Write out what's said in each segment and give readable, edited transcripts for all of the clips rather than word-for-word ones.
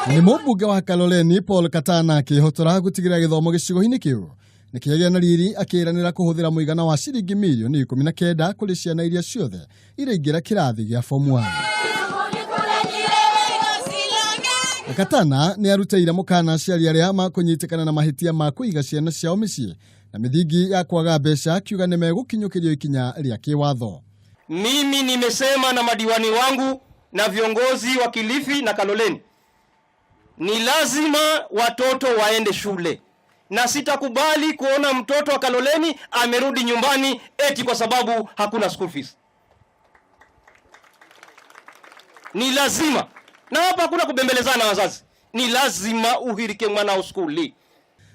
Ni mũmbunge wa Kaloleni Paul Katana akihotora gutigira githomo gicigo-ini kiu nikiagia na riri akiranira kuhuthira muigana wa ciringi milioni 19 kuri ciana iria ciothe iraingira kirathi gia form 1. Katana ni arutĩire mukana aciari aria makunyitikana na mahitia ma kuiga ciana ciao micii na mithingi ya kwaga mbeca akiuga ni megukinyukirio ikinya ria kiwatho. Mimi nimesema na madiwani wangu na viongozi wa Kilifi na Kaloleni, ni lazima watoto waende shule, na sitakubali kuona mtoto wa Kaloleni amerudi nyumbani eti kwa sababu hakuna school fees. Ni lazima, na hapa hakuna kubembelezana wazazi, ni lazima uhirike mwana skuli.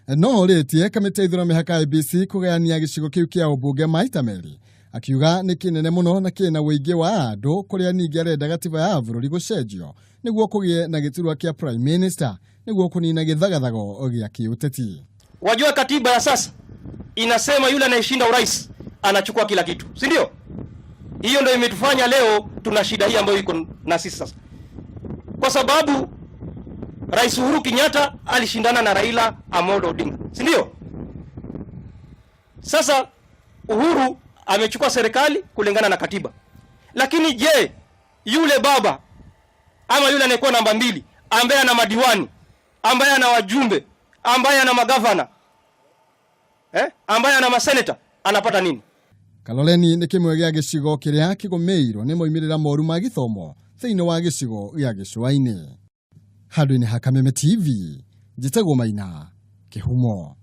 No retie kamite ithura mihaka IEBC kugayania gicigo kiu kia ubunge maita meri, akiuga ni kinene muno na kina wĩingĩ wa andu kuria ningi arenda gatiba ya bũrũri gucenjio niguo kugie na giturwa kia prime minister niguo kunina githagathago gia kiuteti. Wajua katiba ya sasa inasema yule anayeshinda urais anachukua kila kitu, si ndio? Hiyo ndio imetufanya leo tuna shida hii ambayo iko na sisi sasa, kwa sababu Rais Uhuru Kenyatta alishindana na Raila Amolo Odinga, si ndio? Sasa Uhuru amechukua serikali kulingana na katiba, lakini je, yule baba ama yule anayekuwa namba 2 ambaye ana madiwani, ambaye ana wajumbe, ambaye ana magavana, ambaye ana maseneta, anapata nini? Kaloleni ni kimwe gia gicigo kiria kigumeirwo ni moimirira moru ma githomo thiini wa gicigo gia Gicũa-ini. Handũ-inĩ ha Kameme TV, njĩtagwo Maina Kĩhumo.